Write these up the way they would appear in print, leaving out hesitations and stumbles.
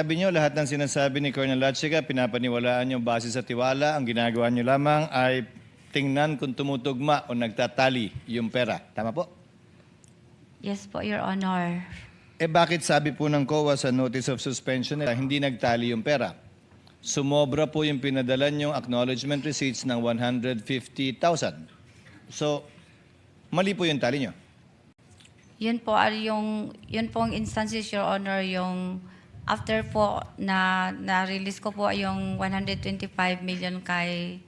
Sabi niyo, lahat ng sinasabi ni Colonel Lachica, pinapaniwalaan niyo base sa tiwala. Ang ginagawa niyo lamang ay tingnan kung tumutugma o nagtatali yung pera. Tama po? Yes po, Your Honor. Bakit sabi po ng COA sa Notice of Suspension na hindi nagtali yung pera? Sumobra po yung pinadala niyong acknowledgement receipts ng 150,000. So, mali po yung tali niyo. Yun po yun pong instances, Your Honor, yung after po na-release ko po yung 125 million kay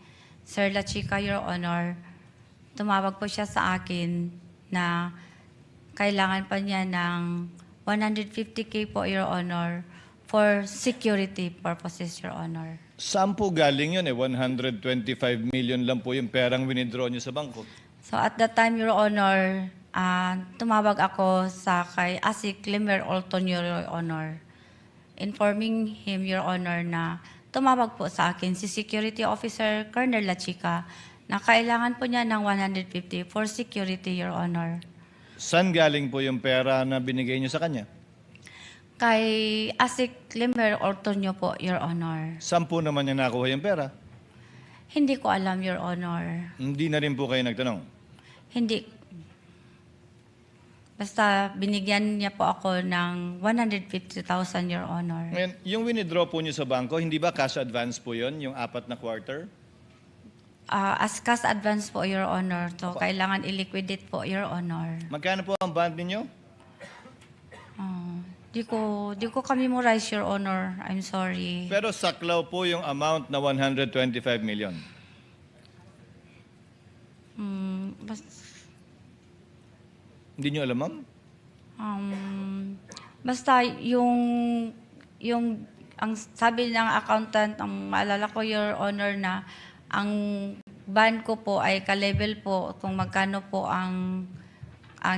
Sir Lachica, Your Honor, tumawag po siya sa akin na kailangan pa niya ng 150K po, Your Honor, for security purposes, Your Honor. Saan po galing yun 125 million lang po yung perang winidraw niyo sa bangko. So at that time, Your Honor, tumawag ako sa kay Asik Limer Olton, Your Honor, informing him, Your Honor, na tumawag po sa akin si Security Officer Colonel Lachica na kailangan po niya ng 150 for security, Your Honor. Saan galing po yung pera na binigay niyo sa kanya? Kay Asik Limer Olton po, Your Honor. Saan po naman niya nakuha yung pera? Hindi ko alam, Your Honor. Hindi na rin po kayo nagtanong? Hindi. Basta binigyan niya po ako ng 150,000, Your Honor. Ngayon, yung winidraw po niyo sa bangko, hindi ba cash advance po yun, yung 4 na quarter? As cash advance po, Your Honor. So, kailangan i-liquidate po, Your Honor. Magkano po ang bond ninyo? Di ko ka-memorize, Your Honor. I'm sorry. Pero saklaw po yung amount na 125 million. Hindi nyo alam, ma'am? Basta ang sabi ng accountant, ang maalala ko, Your Honor, na ang ban ko po ay ka-level po kung magkano po ang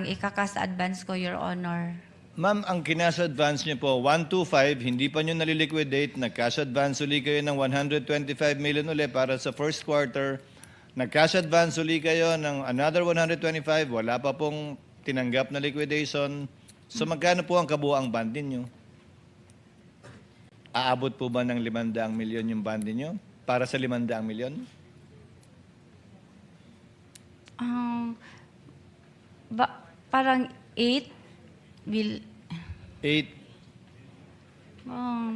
ikakas advance ko, Your Honor. Ma'am, ang kinas advance nyo po, 125, hindi pa nyo naliliquidate, nag-cash advance uli kayo ng 125 million uli para sa first quarter, nag-cash advance uli kayo ng another 125, wala pa pong tinanggap na liquidation. So magkano po ang kabuang bond ninyo? Aabot po ba ng 500 milyon yung bond ninyo para sa 500 milyon? Parang 8 will... 8.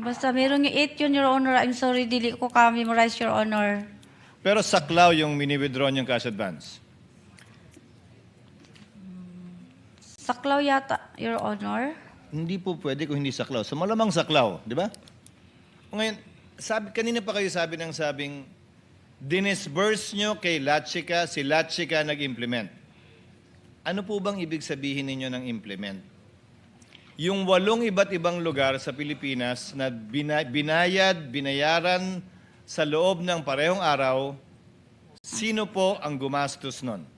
Basta merong 8 yun, Your Honor. I'm sorry, dili ko ka-memorize, Your Honor. Pero saklaw yung mini-withdraw yung cash advance. Saklaw yata, Your Honor. Hindi po pwede kung hindi saklaw. So malamang saklaw, di ba? Ngayon, kanina pa kayo sabing dinisburse nyo kay Lachica, si Lachica nag-implement. Ano po bang ibig sabihin ninyo ng implement? Yung 8 iba't ibang lugar sa Pilipinas na binayaran sa loob ng parehong araw, sino po ang gumastos nun?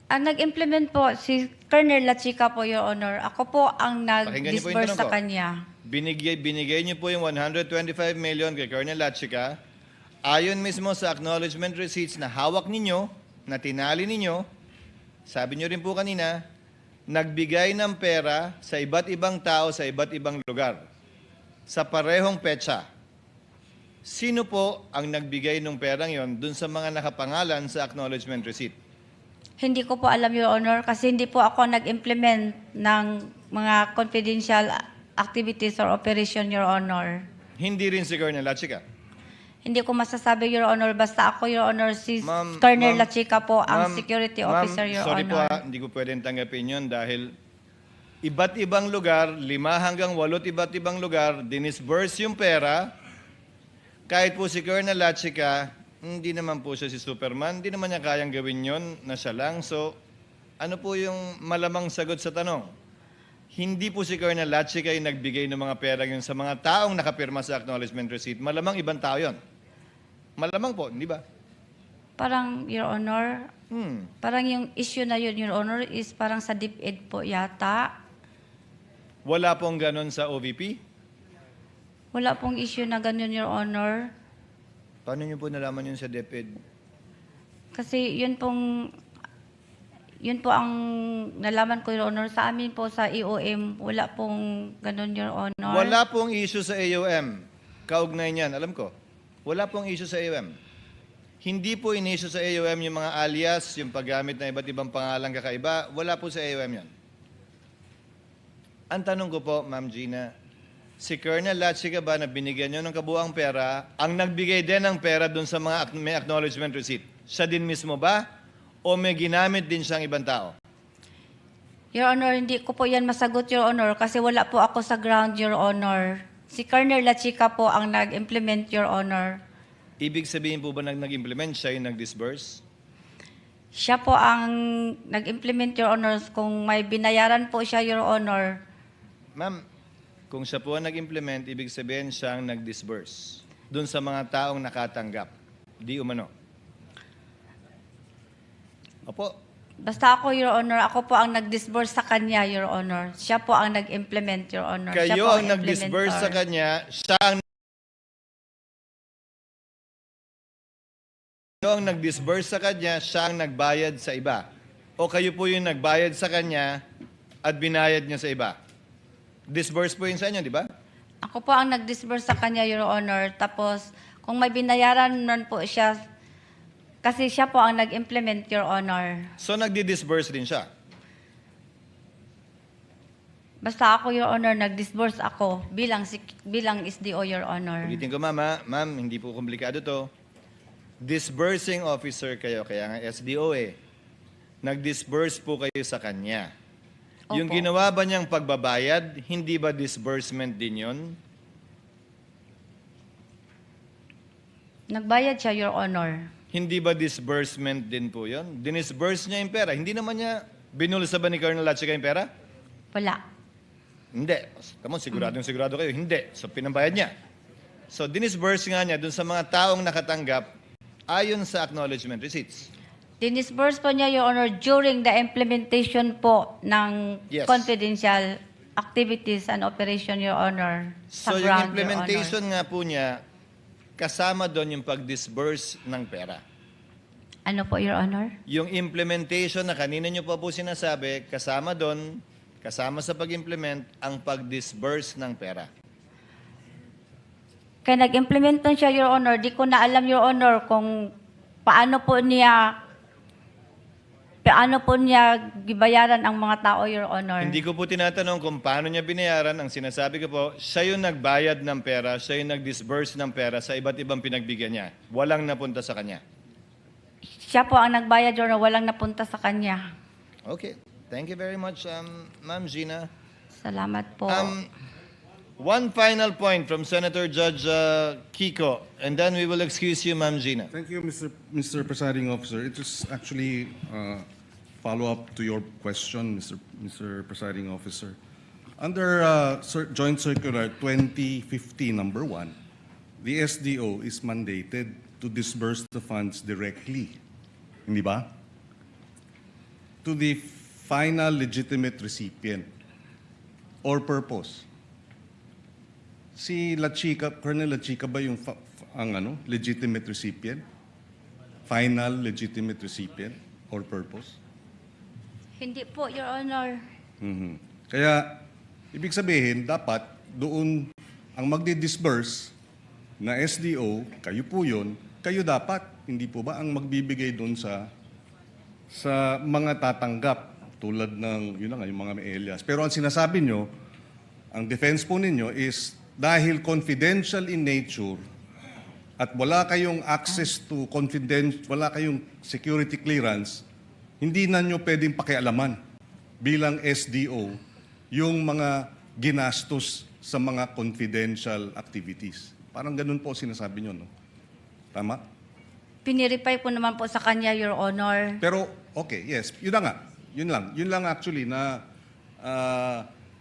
Ang nag-implement po, si Colonel Lachica po, Your Honor. Ako po ang Pakinggan niyo po yung nag-disburse tanong sa ko. kanya. Binigay niyo po yung 125 million kay Colonel Lachica. Ayon mismo sa acknowledgement receipts na hawak ninyo, na tinali ninyo, sabi niyo rin po kanina, nagbigay ng pera sa iba't ibang tao sa iba't ibang lugar sa parehong petsa. Sino po ang nagbigay ng perang yon dun sa mga nakapangalan sa acknowledgement receipt? Hindi ko po alam, Your Honor, kasi hindi po ako nag-implement ng mga confidential activities or operation, Your Honor. Hindi rin si Colonel Lachica. Hindi ko masasabi, Your Honor. Basta ako, Your Honor, si Colonel Lachica po, ang security officer, Your sorry Honor. po, hindi ko pwedeng tanggapin yun dahil iba't ibang lugar, 5 hanggang 8 iba't ibang lugar, dinisburse yung pera. Kahit po si Colonel Lachica, hindi naman po siya si Superman, hindi naman niya kayang gawin yon na siya lang. So, ano po yung malamang sagot sa tanong? Hindi po si Colonel Lachica yung nagbigay ng mga pera yun sa mga taong nakapirma sa acknowledgement receipt. Malamang ibang tao yon. Malamang po, hindi ba? Parang, Your Honor, parang yung issue na yun, Your Honor, is parang sa DepEd po yata. Wala pong ganon sa OVP? Wala pong issue na ganyan, Your Honor. Paano niyo po nalaman yun sa DepEd? Kasi yun pong Yun po ang nalaman ko, Your Honor. Sa amin po sa EOM, wala pong ganun, Your Honor. Wala pong issue sa AOM. Kaugnay niyan, alam ko. Wala pong issue sa AOM. Hindi po in-issue sa AOM yung mga alias, yung paggamit ng iba't ibang pangalang kakaiba. Wala po sa AOM yan. Ang tanong ko po, Ma'am Gina, si Colonel Lachica ba na binigyan nyo ng kabuang pera, ang nagbigay din ng pera dun sa mga may acknowledgement receipt? Siya din mismo ba? O may ginamit din siyang ibang tao? Your Honor, hindi ko po yan masagot, Your Honor, kasi wala po ako sa ground, Your Honor. Si Colonel Lachica po ang nag-implement, Your Honor. Ibig sabihin po ba nag-implement siya yung nag-disburse? Siya po ang nag-implement, Your Honor. Kung may binayaran po siya, Your Honor. Ma'am, kung siya po ang nag-implement, ibig sabihin siyang nag-disburse dun sa mga taong nakatanggap. Di umano. Opo. Basta ako, Your Honor, ako po ang nag-disburse sa kanya, Your Honor. Siya po ang nag-implement, Your Honor. Siya Kayo po ang nag-disburse sa kanya, siya ang nag-disburse sa kanya, siya ang nagbayad sa iba. O kayo po yung nagbayad sa kanya at binayad niya sa iba. Disburse po yun sa inyo, di ba? Ako po ang nag-disburse sa kanya, Your Honor. Tapos, kung may binayaran nun po siya, kasi siya po ang nag-implement, Your Honor. So nagdi-disburse din siya. Basta ako, Your Honor, nag-disburse ako bilang SDO, Your Honor. Ulitin ko, ma'am, hindi po komplikado to. Disbursing officer kayo, kaya nga SDO eh. Nag-disburse po kayo sa kanya. Opo. Yung ginawa ba niyang pagbabayad, hindi ba disbursement din yun? Nagbayad siya, Your Honor. Hindi ba disbursement din po yun? Dinisburse niya yung pera. Hindi naman niya binulsa ba ni Colonel Lachica yung pera? Wala. Hindi. Come on, sigurado kayo. Hindi. So, pinambayad niya. So, dinisburse nga niya dun sa mga taong nakatanggap ayon sa acknowledgement receipts. Dinisburse po niya, Your Honor, during the implementation po ng Yes. confidential activities and operation, Your Honor. So, yung ground, implementation nga po niya, kasama doon yung pag-disburse ng pera. Ano po, Your Honor? Yung implementation na kanina nyo pa po sinasabi, kasama doon, kasama sa pag-implement, ang pag-disburse ng pera. Kaya nag-implement nun siya, Your Honor. Di ko na alam, Your Honor, kung paano po niya gibayaran ang mga tao, Your Honor. Hindi ko po tinatanong kung paano niya binayaran. Ang sinasabi ko po, siya yung nagbayad ng pera, siya yung nag-disburse ng pera sa iba't ibang pinagbigyan niya. Walang napunta sa kanya. Siya po ang nagbayad, Your Honor. Walang napunta sa kanya. Okay. Thank you very much, Ma'am Gina. Salamat po. One final point from Senator Judge Kiko, and then we will excuse you, Ma'am Gina. Thank you, Mr. Presiding Officer. It is actually follow-up to your question, Mr. Presiding Officer. Under Joint Circular 2015, number 1, the SDO is mandated to disburse the funds directly, hindi ba? To the final legitimate recipient or purpose. Si Lachica, Colonel Lachica ba yung legitimate recipient? Final legitimate recipient or purpose? Hindi po, Your Honor. Kaya, ibig sabihin, dapat doon ang magdi-disburse na SDO, kayo po yun, kayo dapat, hindi po ba ang magbibigay doon sa mga tatanggap tulad ng, yun na nga, yung mga may alias. Pero ang sinasabi nyo, ang defense po ninyo is dahil confidential in nature at wala kayong access to wala kayong security clearance, hindi na nyo pwedeng pakialaman bilang SDO yung mga ginastos sa mga confidential activities. Parang ganun po sinasabi nyo, no? Tama? Piniripay po naman po sa kanya, Your Honor. Pero, okay, yes. Yun na nga. Yun lang. Yun lang actually na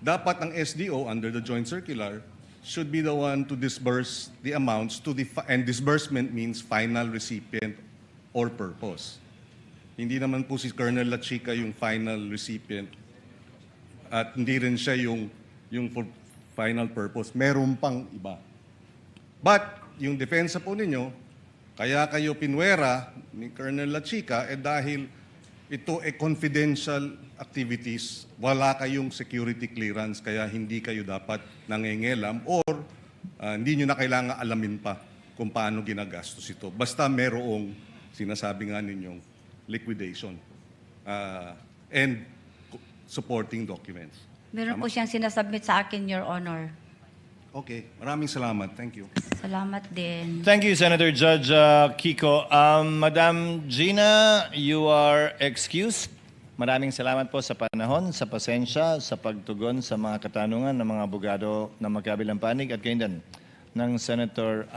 dapat ang SDO under the Joint Circular should be the one to disburse the amounts to and disbursement means final recipient or purpose. Hindi naman po si Colonel Lachica yung final recipient at hindi rin siya yung for final purpose. Meron pang iba. But, yung depensa po ninyo, kaya kayo pinwera ni Colonel Lachica dahil ito confidential activities, wala kayong security clearance, kaya hindi kayo dapat nangengelam or hindi nyo na kailangan alamin pa kung paano ginagastos ito. Basta merong sinasabi nga ninyong liquidation and supporting documents. Meron po siyang sinasubmit sa akin, Your Honor. Okay, maraming salamat. Thank you. Salamat din. Thank you, Senator Judge Kiko. Madam Gina, you are excused. Maraming salamat po sa panahon, sa pasensya, sa pagtugon sa mga katanungan ng mga abogado na magkabilang panig at kayo din ng Senator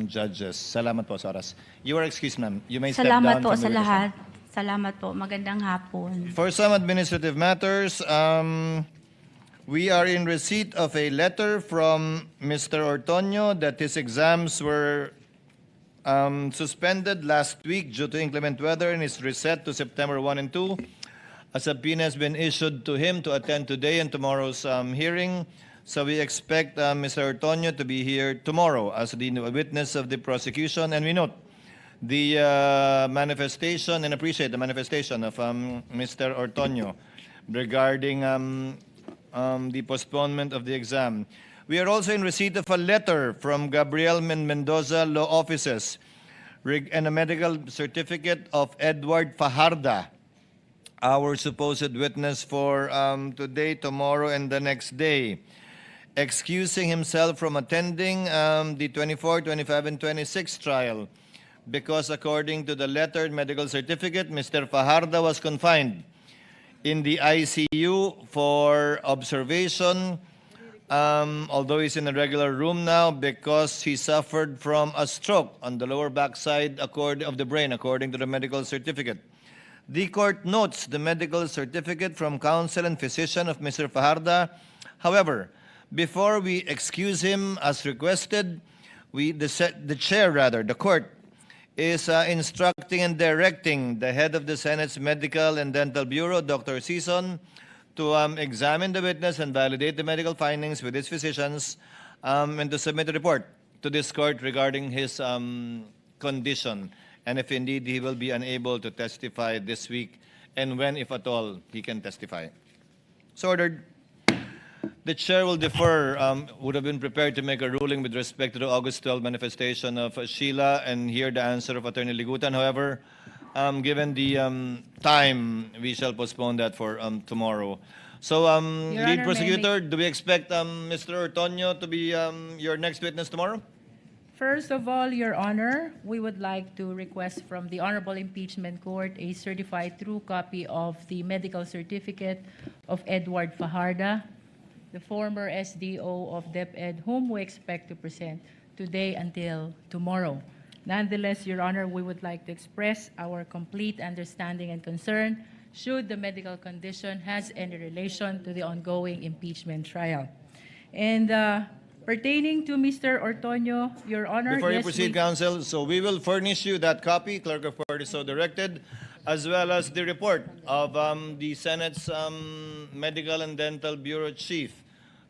Judges. Salamat po sa oras. You are excused, ma'am. You may step down Salamat po from sa the lahat. Salamat po. Magandang hapon. For some administrative matters, we are in receipt of a letter from Mr. Ortonio that his exams were suspended last week due to inclement weather and is reset to September 1 and 2. A subpoena has been issued to him to attend today and tomorrow's hearing. So we expect Mr. Ortonio to be here tomorrow as the witness of the prosecution. And we note the manifestation and appreciate the manifestation of Mr. Ortonio regarding the postponement of the exam. We are also in receipt of a letter from Gabriel Mendoza Law Offices and a medical certificate of Edward Fajarda, our supposed witness for today, tomorrow, and the next day, excusing himself from attending the 24, 25, and 26 trial because according to the lettered medical certificate, Mr. Fajarda was confined in the ICU for observation, although he's in a regular room now because he suffered from a stroke on the lower backside of the brain, according to the medical certificate. The court notes the medical certificate from counsel and physician of Mr. Fajarda. However, before we excuse him as requested, the court is instructing and directing the head of the Senate's Medical and Dental Bureau, Dr. Sison, to examine the witness and validate the medical findings with his physicians and to submit a report to this court regarding his condition and if indeed he will be unable to testify this week and when, if at all, he can testify. So ordered. The chair will defer, would have been prepared to make a ruling with respect to the August 12 manifestation of Sheila and hear the answer of Attorney Ligutan. However, given the time, we shall postpone that for tomorrow. So, Your lead Honor, prosecutor, do we expect Mr. Ortonio to be your next witness tomorrow? First of all, Your Honor, we would like to request from the Honorable Impeachment Court a certified true copy of the medical certificate of Edward Fajarda, the former SDO of DepEd, whom we expect to present today until tomorrow. Nonetheless, Your Honor, we would like to express our complete understanding and concern should the medical condition has any relation to the ongoing impeachment trial. And pertaining to Mr. Ortonio, Your Honor, Before you yes, proceed, counsel, so we will furnish you that copy, Clerk of Court is so directed, as well as the report of the Senate's Medical and Dental Bureau Chief.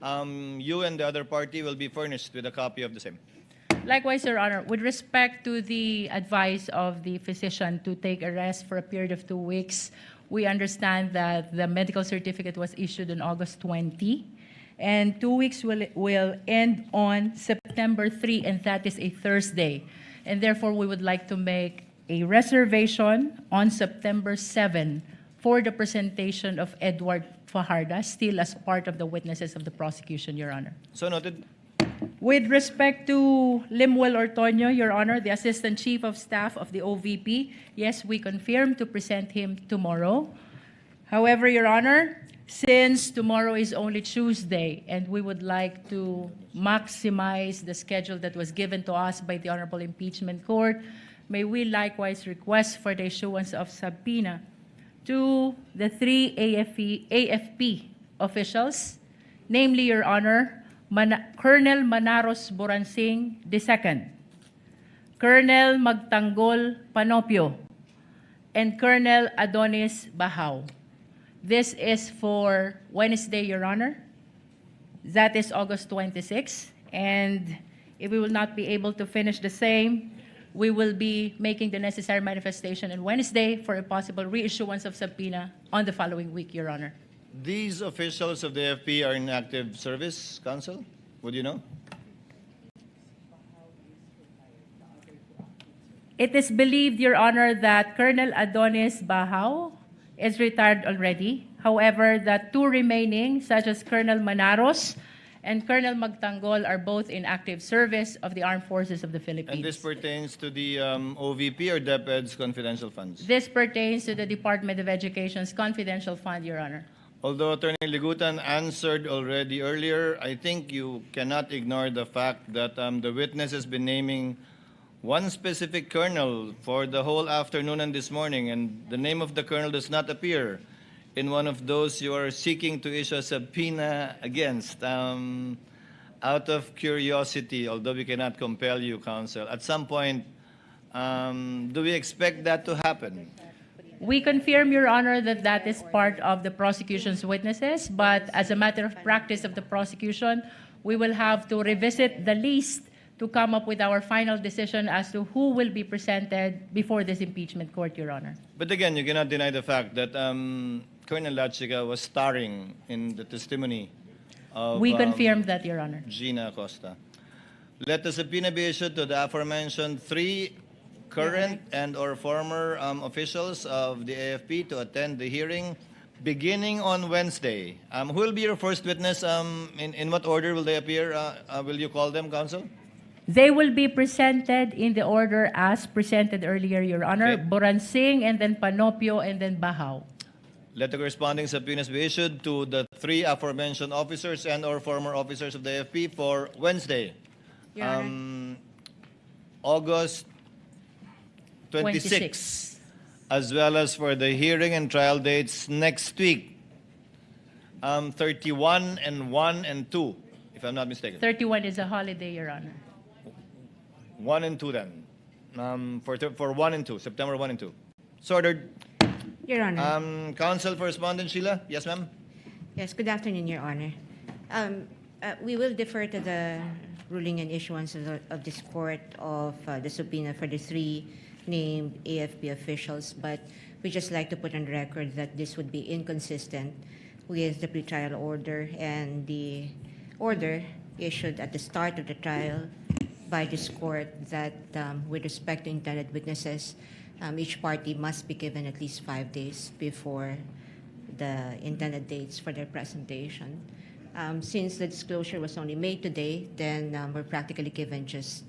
You and the other party will be furnished with a copy of the same. Likewise, Your Honor, with respect to the advice of the physician to take a rest for a period of 2 weeks, we understand that the medical certificate was issued on August 20, and 2 weeks will end on September 3, and that is a Thursday. And therefore, we would like to make a reservation on September 7 for the presentation of Edward Fajarda, still as part of the witnesses of the prosecution, Your Honor. So noted. With respect to Limuel Ortonio, Your Honor, the Assistant Chief of Staff of the OVP, yes, we confirm to present him tomorrow. However, Your Honor, since tomorrow is only Tuesday and we would like to maximize the schedule that was given to us by the Honorable Impeachment Court, may we likewise request for the issuance of subpoena to the 3 AFP officials, namely, Your Honor, Colonel Manaros Boransing II, Colonel Magtanggol Panopio, and Colonel Adonis Bahaw. This is for Wednesday, Your Honor. That is August 26. And if we will not be able to finish the same, we will be making the necessary manifestation on Wednesday for a possible reissuance of subpoena on the following week, Your Honor. These officials of the AFP are in active service, Counsel? Would you know? It is believed, Your Honor, that Colonel Adonis Bahao is retired already. However, the two remaining, such as Colonel Manaros and Colonel Magtanggol, are both in active service of the Armed Forces of the Philippines. And this pertains to the OVP or DepEd's confidential funds? This pertains to the Department of Education's confidential fund, Your Honor. Although Attorney Ligutan answered already earlier, I think you cannot ignore the fact that the witness has been naming one specific colonel for the whole afternoon and this morning, and the name of the colonel does not appear in one of those you are seeking to issue a subpoena against. Out of curiosity, although we cannot compel you, Counsel, at some point, do we expect that to happen? We confirm, Your Honor, that that is part of the prosecution's witnesses, but as a matter of practice of the prosecution, we will have to revisit the list to come up with our final decision as to who will be presented before this impeachment court, Your Honor. But again, you cannot deny the fact that Colonel Lachica was starring in the testimony of We confirm that, Your Honor. Gina Acosta. Let the subpoena be issued to the aforementioned three current and or former officials of the AFP to attend the hearing beginning on Wednesday. Who will be your first witness? In what order will they appear? Will you call them, Counsel? They will be presented in the order as presented earlier, Your Honor. Okay. Boransing, and then Panopio, and then Bahao. Let the corresponding subpoenas be issued to the three aforementioned officers and or former officers of the AFP for Wednesday, Your Honor. August 26, as well as for the hearing and trial dates next week, 31 and 1 and 2, if I'm not mistaken. 31 is a holiday, Your Honor. 1 and 2 then, for 1 and 2, September 1 and 2. So ordered. Your Honor. Counsel for Respondent Sheila. Yes, ma'am. Yes, good afternoon, Your Honor. We will defer to the ruling and issuance of this court of the subpoena for the three named AFP officials, but we just like to put on record that this would be inconsistent with the pretrial order and the order issued at the start of the trial by this court that with respect to intended witnesses, each party must be given at least 5 days before the intended dates for their presentation. Since the disclosure was only made today, then we're practically given just,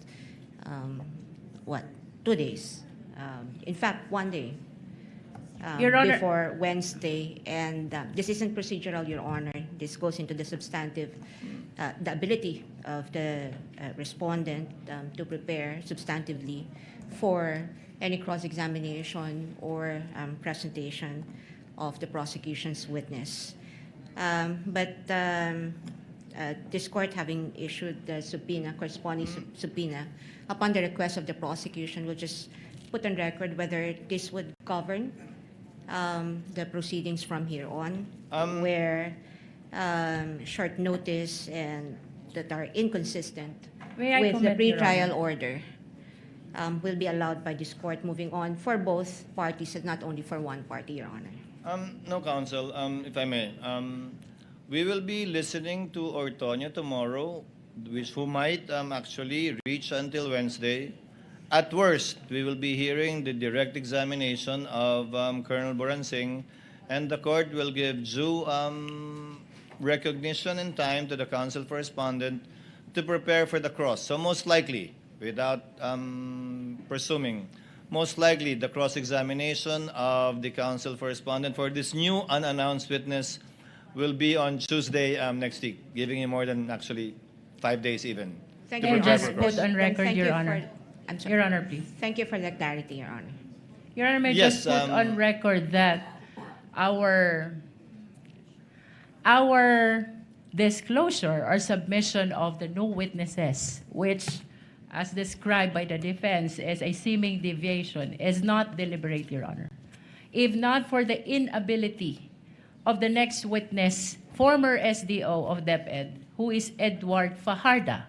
2 days? In fact, 1 day Your Honor. before Wednesday. And this isn't procedural, Your Honor. This goes into the substantive, the ability of the respondent to prepare substantively for any cross-examination or presentation of the prosecution's witness. But this court, having issued the subpoena, corresponding subpoena, upon the request of the prosecution, will just put on record whether this would govern the proceedings from here on, where short notice and that are inconsistent May I with the comment, Your pretrial Honor? order will be allowed by this court moving on for both parties and not only for one party, Your Honor. No, Counsel, if I may. We will be listening to Ortoño tomorrow, who might actually reach until Wednesday. At worst, we will be hearing the direct examination of Colonel Boransing, and the court will give due recognition and time to the counsel for respondent to prepare for the cross. So most likely, without presuming, most likely the cross-examination of the counsel for respondent for this new unannounced witness will be on Tuesday next week, giving him more than actually 5 days even. Thank to you, Can prepare just for Your cross. put on record, Thank Your you Honor. I'm sorry. Your Honor, please. Thank you for that clarity, Your Honor. Your Honor, may I Yes, just put on record that our disclosure or submission of the new witnesses, which, as described by the defense, is a seeming deviation, is not deliberate, Your Honor. If not for the inability of the next witness, former SDO of DepEd, who is Edward Fajarda,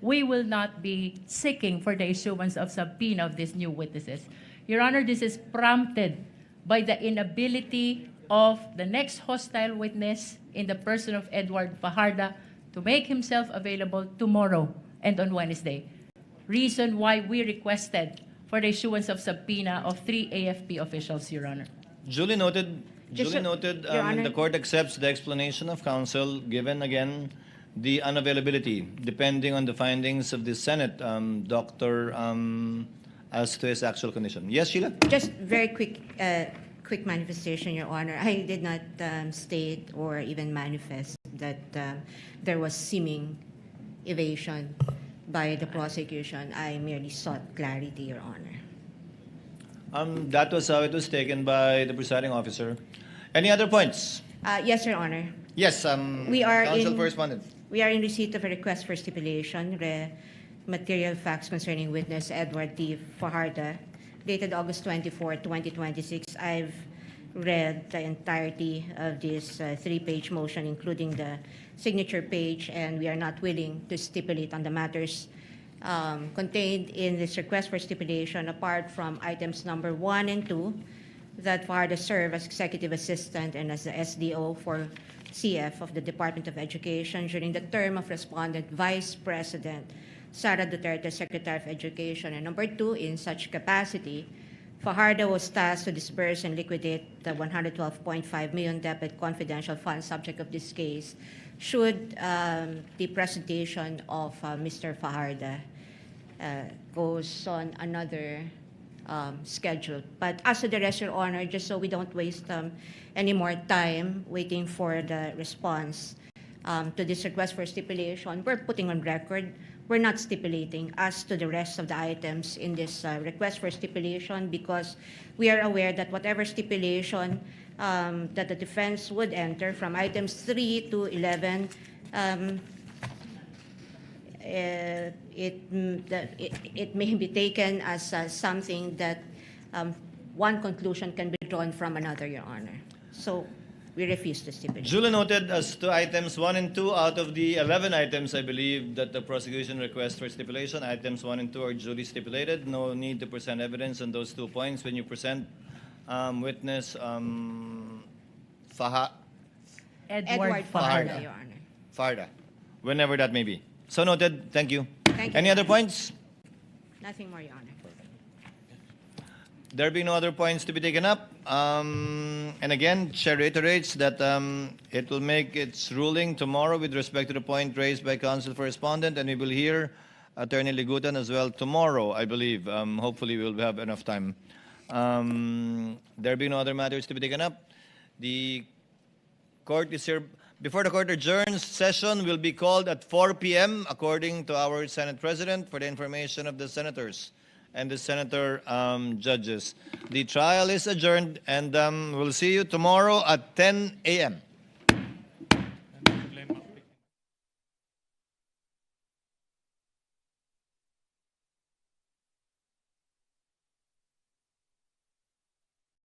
we will not be seeking for the issuance of subpoena of these new witnesses. Your Honor, this is prompted by the inability of the next hostile witness in the person of Edward Fajarda to make himself available tomorrow and on Wednesday. Reason why we requested for the issuance of subpoena of 3 AFP officials, Your Honor. Duly noted. Just Duly so- noted. Your Honor. The court accepts the explanation of counsel, given again the unavailability, depending on the findings of the Senate, Doctor, as to his actual condition. Yes, Sheila? Just very quick manifestation, Your Honor. I did not state or even manifest that there was seeming evasion by the prosecution. I merely sought clarity, Your Honor. That was how it was taken by the presiding officer. Any other points? Yes, Your Honor. Yes, We are counsel in- correspondent. We are in receipt of a request for stipulation, material facts concerning witness Edward T. Fajarda, dated August 24, 2026. I've read the entirety of this three-page motion, including the signature page, and we are not willing to stipulate on the matters contained in this request for stipulation, apart from items number 1 and 2, that Fajarda serve as executive assistant and as the SDO for CF of the Department of Education during the term of respondent Vice President Sara Duterte, Secretary of Education. And number 2, in such capacity, Fajarda was tasked to disburse and liquidate the 112.5 million debit confidential funds subject of this case should the presentation of Mr. Fajarda goes on another schedule. But as to the rest, Your Honor, just so we don't waste any more time waiting for the response to this request for stipulation, we're putting on record, we're not stipulating as to the rest of the items in this request for stipulation, because we are aware that whatever stipulation that the defense would enter from items 3 to 11, it may be taken as something that one conclusion can be drawn from another, Your Honor. So we refuse to stipulate. Duly noted as to items 1 and 2 out of the 11 items, I believe, that the prosecution requests for stipulation. Items 1 and 2 are duly stipulated. No need to present evidence on those 2 points. When you present witness Edward Fajarda, Fajarda. Your Honor. Fajarda, whenever that may be. So noted. Thank you. Thank you. Any other points? Nothing more, Your Honor. There being no other points to be taken up, and again, Chair reiterates that it will make its ruling tomorrow with respect to the point raised by counsel for respondent, and we will hear Attorney Ligutan as well tomorrow, I believe. Hopefully, we will have enough time. There being no other matters to be taken up, the court is here. Before the court adjourns, session will be called at 4 p.m. according to our Senate President, for the information of the senators and the senator judges. The trial is adjourned, and we'll see you tomorrow at 10 a.m.